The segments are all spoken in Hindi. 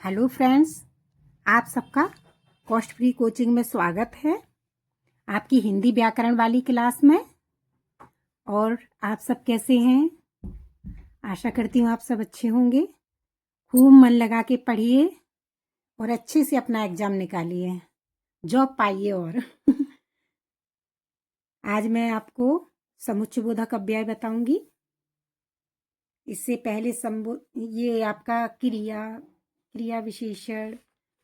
हेलो फ्रेंड्स, आप सबका कॉस्ट फ्री कोचिंग में स्वागत है आपकी हिंदी व्याकरण वाली क्लास में। और आप सब कैसे हैं? आशा करती हूँ आप सब अच्छे होंगे। खूब मन लगा के पढ़िए और अच्छे से अपना एग्जाम निकालिए, जॉब पाइए। और आज मैं आपको समुच्चयबोधक अव्यय बताऊंगी। इससे पहले ये आपका क्रिया विशेषण,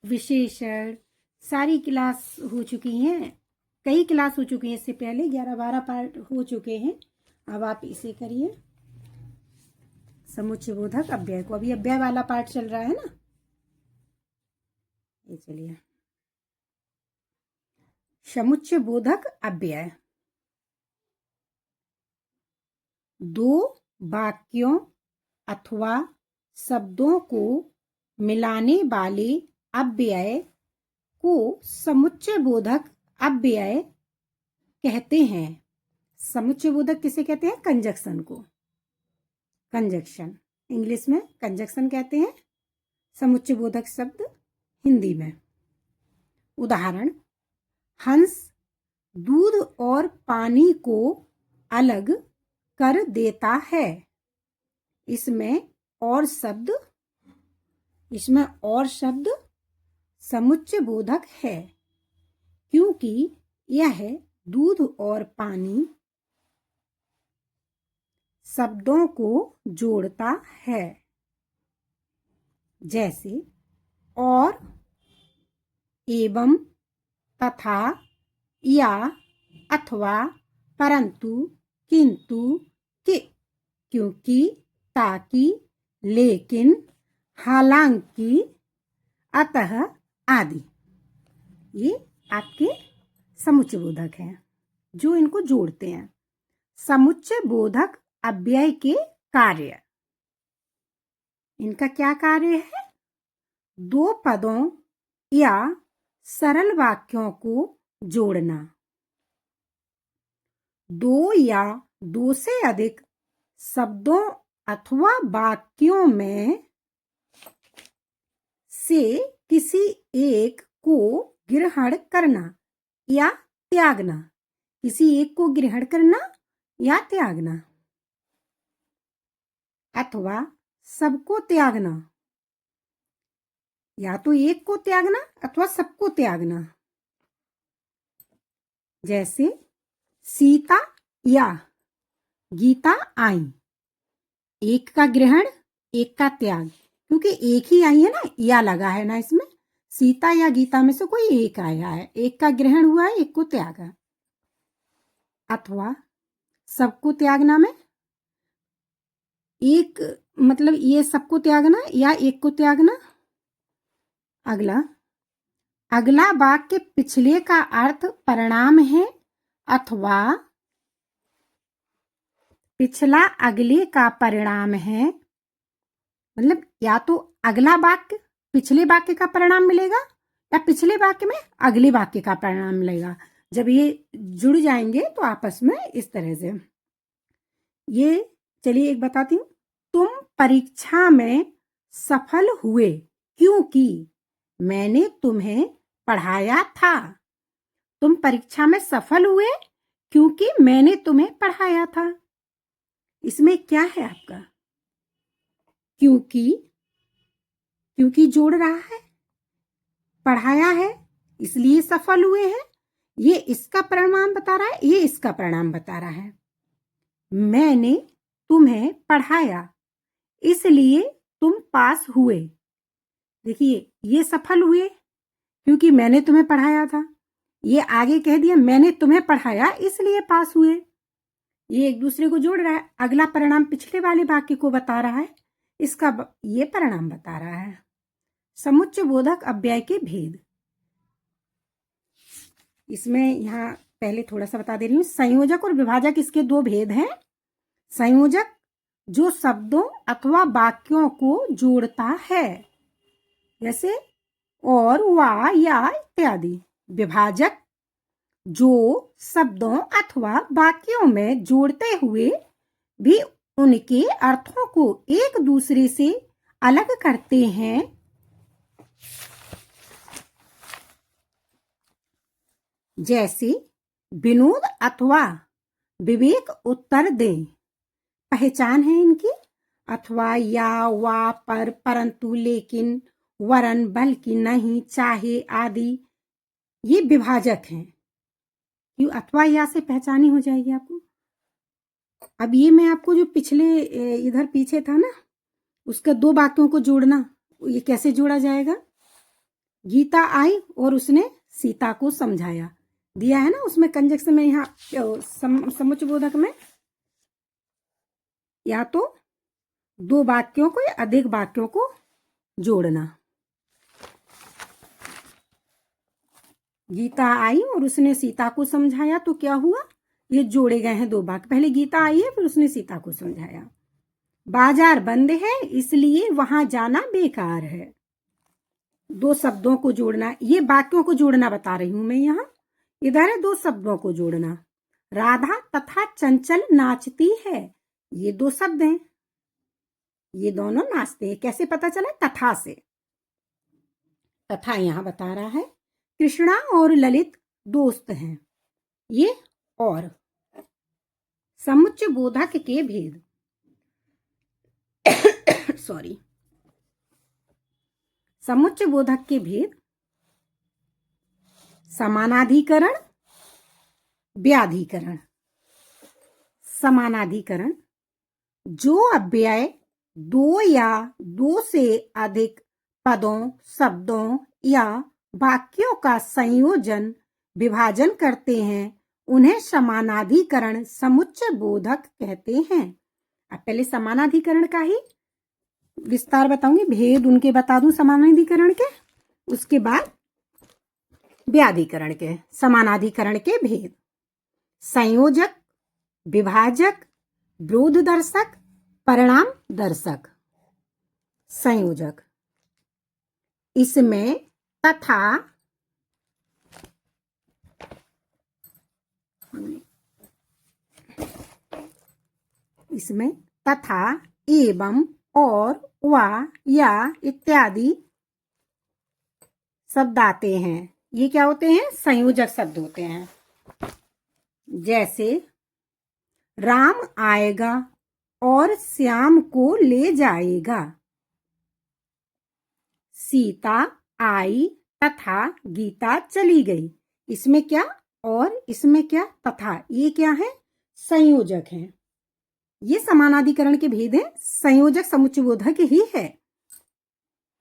विशेषण सारी क्लास हो चुकी हैं। कई क्लास हो चुकी हैं, इससे पहले 11-12 पार्ट हो चुके हैं। अब आप इसे करिए समुच्चयबोधक अव्यय को। अभी अव्यय वाला पार्ट चल रहा है ना। ये चलिए, समुच्चयबोधक अव्यय। दो वाक्यों अथवा शब्दों को मिलाने वाले अव्यय को समुच्चयबोधक अव्यय कहते हैं। समुच्चयबोधक किसे कहते हैं? कंजक्शन को। कंजक्शन इंग्लिश में कंजक्शन कहते हैं, समुच्चयबोधक शब्द हिंदी में। उदाहरण: हंस दूध और पानी को अलग कर देता है। इसमें और शब्द समुच्चयबोधक है, क्योंकि यह दूध और पानी शब्दों को जोड़ता है। जैसे और, एवं, तथा, या, अथवा, परंतु, किंतु, कि, क्योंकि, ताकि, लेकिन, हालांकि, अतः आदि। ये आपके समुच्चयबोधक हैं जो इनको जोड़ते हैं। समुच्चयबोधक अव्यय के कार्य। इनका क्या कार्य है? दो पदों या सरल वाक्यों को जोड़ना। दो या दो से अधिक शब्दों अथवा वाक्यों में से किसी एक को ग्रहण करना या त्यागना। किसी एक को ग्रहण करना या त्यागना, अथवा सबको त्यागना। या तो एक को त्यागना अथवा सबको त्यागना। जैसे सीता या गीता आई। एक का ग्रहण, एक का त्याग, क्योंकि एक ही आई है ना, या लगा है ना इसमें। सीता या गीता में से कोई एक आया है, एक का ग्रहण हुआ है, एक को त्यागा। अथवा सबको त्यागना में एक, मतलब ये सबको त्यागना या एक को त्यागना। अगला वाक्य पिछले का अर्थ परिणाम है, अथवा पिछला अगले का परिणाम है। मतलब या तो अगला वाक्य पिछले वाक्य का परिणाम मिलेगा, या पिछले वाक्य में अगले वाक्य का परिणाम मिलेगा। जब ये जुड़ जाएंगे तो आपस में इस तरह से। ये चलिए एक बताती हूँ। तुम परीक्षा में सफल हुए क्योंकि मैंने तुम्हें पढ़ाया था। तुम परीक्षा में सफल हुए क्योंकि मैंने तुम्हें पढ़ाया था। इसमें क्या है आपका? क्योंकि जोड़ रहा है, पढ़ाया है इसलिए सफल हुए हैं। ये इसका परिणाम बता रहा है, ये इसका परिणाम बता रहा है। मैंने तुम्हें पढ़ाया इसलिए तुम पास हुए। देखिए, ये सफल हुए क्योंकि मैंने तुम्हें पढ़ाया था। ये आगे कह दिया मैंने तुम्हें पढ़ाया इसलिए पास हुए। ये एक दूसरे को जोड़ रहा है। अगला परिणाम पिछले वाले वाक्य को बता रहा है, इसका ये परिणाम बता रहा है। समुच्चयबोधक अव्यय के भेद। इसमें यहाँ पहले थोड़ा सा बता दे रही हूँ। संयोजक और विभाजक, इसके दो भेद हैं। संयोजक जो शब्दों अथवा वाक्यों को जोड़ता है, जैसे और, वा, या इत्यादि। विभाजक जो शब्दों अथवा वाक्यों में जोड़ते हुए भी उनके अर्थों को एक दूसरे से अलग करते हैं, जैसे विनोद अथवा विवेक उत्तर दें। पहचान है इनकी, अथवा, या, वा, पर, परंतु, लेकिन, वरन, बल्कि, नहीं, चाहे आदि ये विभाजक हैं। क्यों अथवा या से पहचानी हो जाएगी आपको। अब ये मैं आपको जो पिछले इधर पीछे था ना, उसका दो वाक्यों को जोड़ना, ये कैसे जोड़ा जाएगा। गीता आई और उसने सीता को समझाया, दिया है ना उसमें कंजक्शन में, यहाँ समुच्चयबोधक में, या तो दो वाक्यों को या अधिक वाक्यों को जोड़ना। गीता आई और उसने सीता को समझाया, तो क्या हुआ, ये जोड़े गए हैं दो वाक्य। पहले गीता आई है, फिर उसने सीता को समझाया। बाजार बंद है इसलिए वहां जाना बेकार है। दो शब्दों को जोड़ना, ये वाक्यों को जोड़ना बता रही हूं मैं यहां। इधर है दो शब्दों को जोड़ना। राधा तथा चंचल नाचती है, ये दो शब्द हैं, ये दोनों नाचते हैं। कैसे पता चला, तथा से। तथा यहां बता रहा है कृष्णा और ललित दोस्त हैं, ये और। समुच्चयबोधक के भेद सॉरी, समुच्चयबोधक के भेद, समानाधिकरण, व्याधिकरण। समानाधिकरण, जो अव्यय दो या दो से अधिक पदों, शब्दों या वाक्यों का संयोजन, विभाजन करते हैं, उन्हें समानाधिकरण, समुच्चयबोधक कहते हैं। अब पहले समानाधिकरण का ही विस्तार बताऊंगी, भेद उनके बता दूं समानाधिकरण के, उसके बाद व्याधिकरण के। समानाधिकरण के भेद, संयोजक, विभाजक, विरोध दर्शक, परिणाम दर्शक। संयोजक, इसमें तथा, इसमें तथा, एवं, और, वा, या इत्यादि शब्द आते हैं। ये क्या होते हैं, संयोजक शब्द होते हैं। जैसे राम आएगा और श्याम को ले जाएगा। सीता आई तथा गीता चली गई। इसमें क्या और इसमें क्या, तथा, ये क्या है, संयोजक हैं। ये समानाधिकरण के भेद हैं, संयोजक समुच्चयबोधक ही है।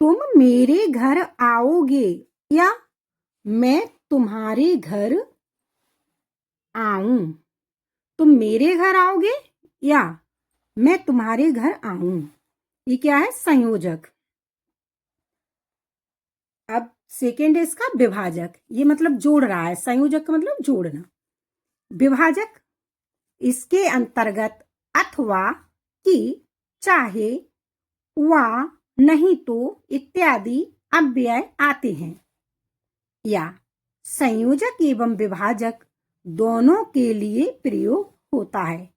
तुम मेरे घर आओगे या मैं तुम्हारे घर आऊं। तुम मेरे घर आओगे या मैं तुम्हारे घर आऊं, ये क्या है, संयोजक। अब सेकेंड है इसका विभाजक, ये मतलब जोड़ रहा है। संयोजक का मतलब जोड़ना। विभाजक, इसके अंतर्गत अथवा, कि, चाहे, वा, नहीं तो इत्यादि अव्यय आते हैं। या संयोजक एवं विभाजक दोनों के लिए प्रयोग होता है।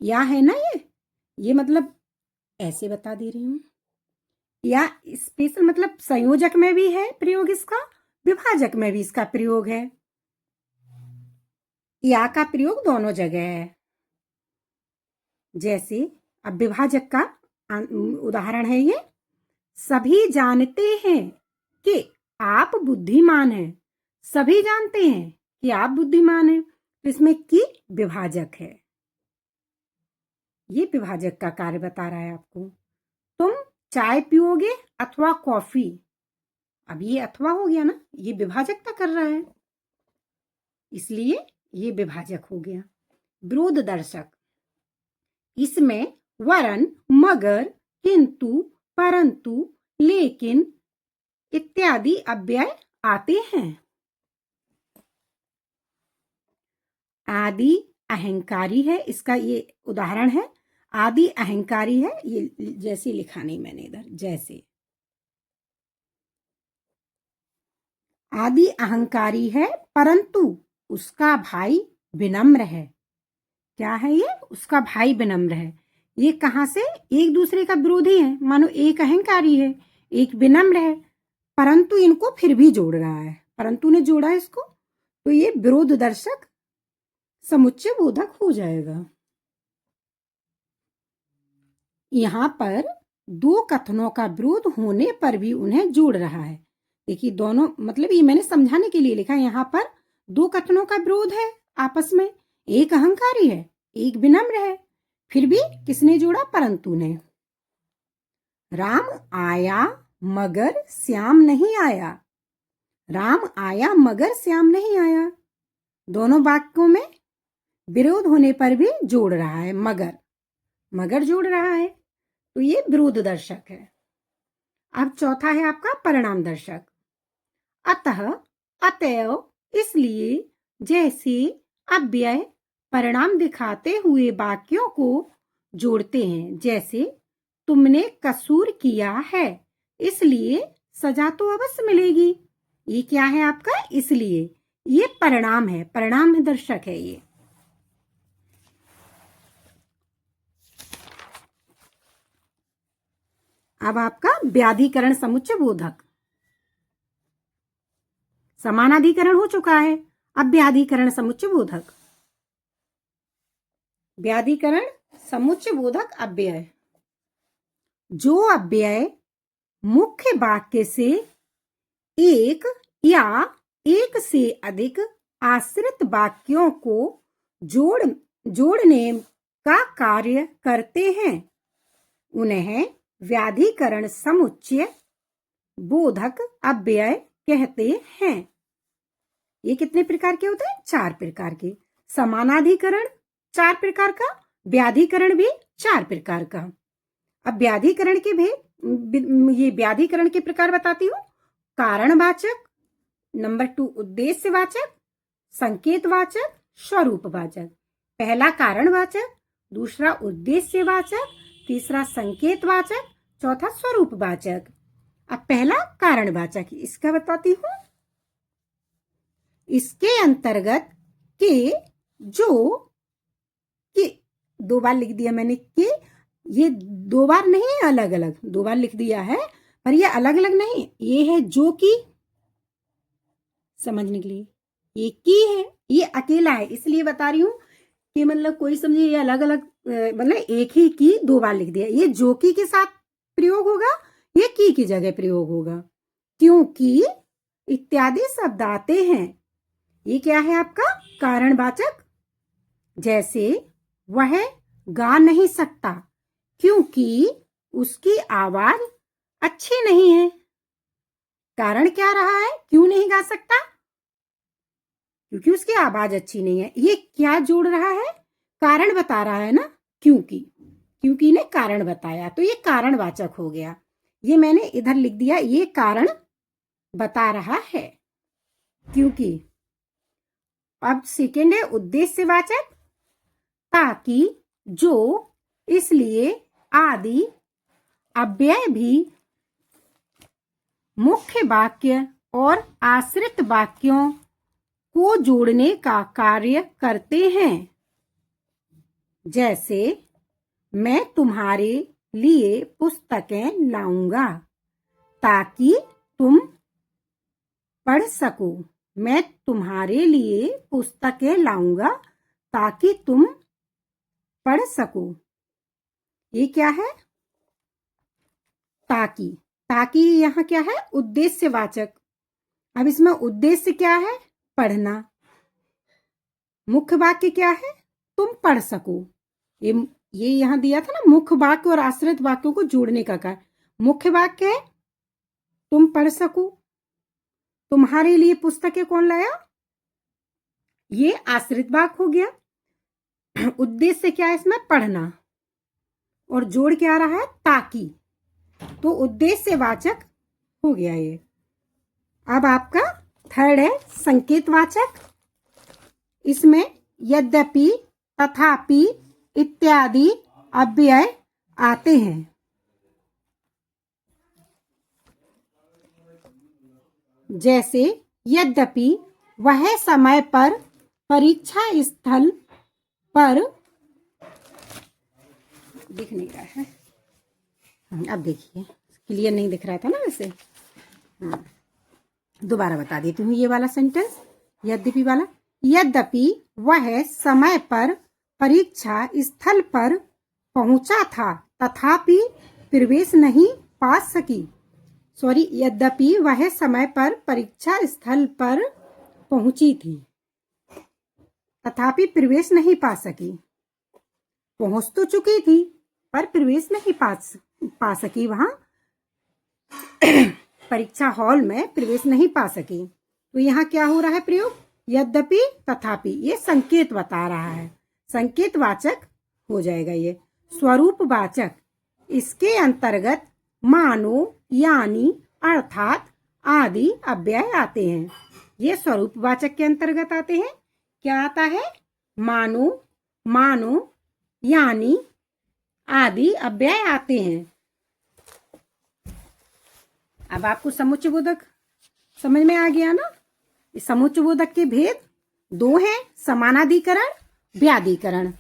या है ना, ये मतलब ऐसे बता दे रही हूं। या स्पेशल मतलब संयोजक में भी है प्रयोग इसका, विभाजक में भी इसका प्रयोग है। या का प्रयोग दोनों जगह है। जैसे अब विभाजक का उदाहरण है ये, सभी जानते हैं कि आप बुद्धिमान हैं। सभी जानते हैं कि आप बुद्धिमान हैं, तो इसमें की विभाजक है। ये विभाजक का कार्य बता रहा है आपको। तुम चाय पियोगे अथवा कॉफी। अब ये अथवा हो गया ना, ये विभाजकता कर रहा है, इसलिए ये विभाजक हो गया। विरोध दर्शक, इसमें वरन, मगर, किंतु, परंतु, लेकिन इत्यादि अव्यय आते हैं। आदि अहंकारी है, इसका ये उदाहरण है। आदि अहंकारी है, ये जैसे लिखा नहीं मैंने इधर, जैसे आदि अहंकारी है परंतु उसका भाई विनम्र है। क्या है ये, उसका भाई विनम्र है। ये कहां से, एक दूसरे का विरोधी है। मानो एक अहंकारी है, एक विनम्र है, परंतु इनको फिर भी जोड़ रहा है, परंतु ने जोड़ा इसको, तो ये विरोध दर्शक समुच्चय बोधक हो जाएगा। यहां पर दो कथनों का विरोध होने पर भी उन्हें जोड़ रहा है। देखिए दोनों, मतलब ये मैंने समझाने के लिए लिखा है। यहाँ पर दो कथनों का विरोध है आपस में, एक अहंकारी है, एक विनम्र है, फिर भी किसने जोड़ा? परंतु ने। राम आया मगर श्याम नहीं आया। राम आया मगर श्याम नहीं आया। दोनों वाक्यों में विरोध होने पर भी जोड़ रहा है, मगर जोड़ रहा है, तो ये विरोध दर्शक है। अब चौथा है आपका परिणाम दर्शक। अतः, अतएव, इसलिए, जैसे, अव्यय परिणाम दिखाते हुए वाक्यों को जोड़ते हैं। जैसे तुमने कसूर किया है इसलिए सजा तो अवश्य मिलेगी। ये क्या है आपका? इसलिए। ये परिणाम है, परिणाम दर्शक है ये। अब आपका व्याधिकरण समुच्चय बोधक। समानाधिकरण हो चुका है, अब व्याधिकरण समुच्चय बोधक। व्याधिकरण समुच्चय बोधक अव्यय। जो अव्यय मुख्य वाक्य से एक या एक से अधिक आश्रित वाक्यों को जोड़ने का कार्य करते हैं उन्हें व्याधिकरण समुच्चय बोधक अव्यय कहते हैं। ये कितने प्रकार के होते हैं? 4 प्रकार के। समानाधिकरण 4 प्रकार का, व्याधिकरण भी 4 प्रकार का। अब व्याधिकरण के भी ये व्याधिकरण के प्रकार बताती हूँ। कारणवाचक, नंबर 2 उद्देश्यवाचक, संकेतवाचक, स्वरूपवाचक। पहला कारणवाचक, दूसरा उद्देश्यवाचक, तीसरा संकेतवाचक, चौथा स्वरूपवाचक। अब पहला कारणवाचक, इसका बताती हूँ। इसके अंतर्गत के, जो, कि 2 बार लिख दिया मैंने, कि ये 2 बार नहीं है, अलग अलग 2 बार लिख दिया है, पर ये अलग अलग नहीं, ये है जो कि, समझने के लिए ये की है, ये अकेला है, इसलिए बता रही हूं कि मतलब कोई समझे ये अलग अलग, मतलब एक ही की 2 बार लिख दिया। ये जो की के साथ प्रयोग होगा, ये की जगह प्रयोग होगा, क्योंकि इत्यादि शब्द आते हैं। ये क्या है आपका? कारणवाचक। जैसे वह गा नहीं सकता क्योंकि उसकी आवाज अच्छी नहीं है। कारण क्या रहा है? क्यों नहीं गा सकता? क्योंकि उसकी आवाज अच्छी नहीं है। ये क्या जोड़ रहा है? कारण बता रहा है ना, क्योंकि ने कारण बताया, तो ये कारणवाचक हो गया। ये मैंने इधर लिख दिया, ये कारण बता रहा है क्योंकि। अब सेकेंड है उद्देश्यवाचक। ताकि, जो, इसलिए आदि अव्यय भी मुख्य वाक्य और आश्रित वाक्यों को जोड़ने का कार्य करते हैं। जैसे मैं तुम्हारे लिए पुस्तकें लाऊंगा ताकि तुम पढ़ सको। मैं तुम्हारे लिए पुस्तकें लाऊंगा ताकि तुम पढ़ सको। ये क्या है? ताकि यहाँ क्या है? उद्देश्यवाचक। अब इसमें उद्देश्य क्या है? पढ़ना। मुख्य वाक्य क्या है? तुम पढ़ सको। ये यहां दिया था ना, मुख्य वाक्य और आश्रित वाक्यों को जोड़ने का कार्य। मुख्य वाक्य है तुम पढ़ सको। तुम्हारे लिए पुस्तकें कौन लाया? ये आश्रित वाक्य हो गया। उद्देश्य क्या है इसमें? पढ़ना। और जोड़ क्या रहा है? ताकि। तो उद्देश्यवाचक हो गया ये। अब आपका थर्ड है संकेतवाचक। इसमें यद्यपि, तथापि इत्यादि अव्यय आते हैं। जैसे यद्यपि वह समय पर परीक्षा स्थल पर दिख नहीं रहा है। अब देखिए, क्लियर नहीं दिख रहा था ना वैसे। दोबारा बता देती हूँ ये वाला सेंटेंस, यद्यपि वाला। यद्यपि वह समय पर परीक्षा स्थल पर पहुंचा था तथापि प्रवेश नहीं पा सकी। सॉरी, यद्यपि वह समय पर परीक्षा स्थल पर पहुंची थी तथापि प्रवेश नहीं पा सकी। पहुंच तो चुकी थी पर प्रवेश नहीं पा सकी, वहां परीक्षा हॉल में प्रवेश नहीं पा सकी। तो यहाँ क्या हो रहा है प्रयोग? यद्यपि तथापि, ये संकेत बता रहा है, संकेत वाचक हो जाएगा ये। स्वरूप वाचक, इसके अंतर्गत मानो, यानी, अर्थात आदि अव्यय आते हैं। ये स्वरूप वाचक के अंतर्गत आते हैं। क्या आता है? मानो, मानो, यानी, आदि अव्यय आते हैं। अब आपको समुच्चय बोधक समझ में आ गया ना? इस समुच्चय बोधक के भेद दो हैं, समानाधिकरण, व्याधिकरण।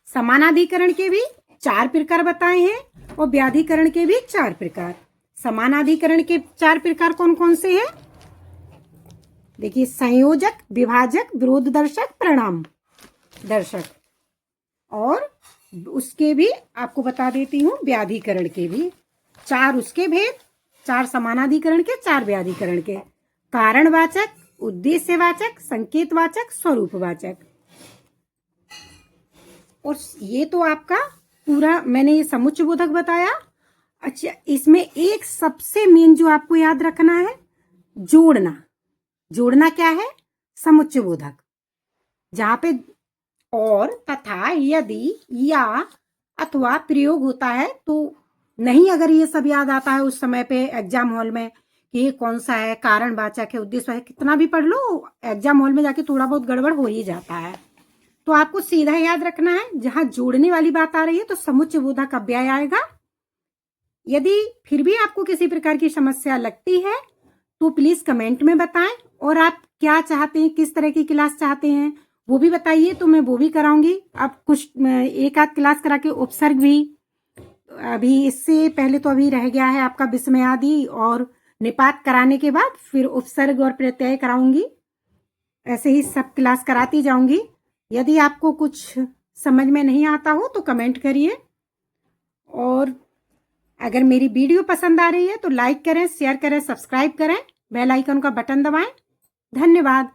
समानाधिकरण के भी 4 प्रकार बताए हैं और व्याधिकरण के भी 4 प्रकार। समानाधिकरण के 4 प्रकार कौन कौन से हैं? देखिए, संयोजक, विभाजक, विरोध दर्शक, परिणाम दर्शक। और उसके भी आपको बता देती हूँ, व्याधिकरण के भी 4 उसके भेद, 4 समानाधिकरण के, 4 व्याधिकरण के। कारणवाचक, उद्देश्यवाचक, संकेतवाचक, स्वरूपवाचक। और ये तो आपका पूरा मैंने ये समुच्चय बोधक बताया। अच्छा, इसमें एक सबसे मेन जो आपको याद रखना है, जोड़ना। जोड़ना क्या है? समुच्चय बोधक, जहां पे और, तथा, यदि, या, अथवा प्रयोग होता है। तो नहीं, अगर ये सब याद आता है उस समय पे एग्जाम हॉल में कि ये कौन सा है, कारणवाचक है, उद्देश्य है, कितना भी पढ़ लो, एग्जाम हॉल में जाके थोड़ा बहुत गड़बड़ हो ही जाता है। तो आपको सीधा याद रखना है, जहां जोड़ने वाली बात आ रही है तो समुच्चय बोधक अव्यय आएगा। यदि फिर भी आपको किसी प्रकार की समस्या लगती है तो प्लीज कमेंट में बताएं, और आप क्या चाहते हैं, किस तरह की क्लास चाहते हैं वो भी बताइए, तो मैं वो भी कराऊंगी। अब कुछ एक आध क्लास करा के उपसर्ग भी, अभी इससे पहले तो अभी रह गया है आपका विस्मय आदि और निपात कराने के बाद फिर उपसर्ग और प्रत्यय कराऊंगी। ऐसे ही सब क्लास कराती जाऊंगी। यदि आपको कुछ समझ में नहीं आता हो तो कमेंट करिए, और अगर मेरी वीडियो पसंद आ रही है तो लाइक करें, शेयर करें, सब्सक्राइब करें, बेल आइकन का बटन दबाएं। धन्यवाद।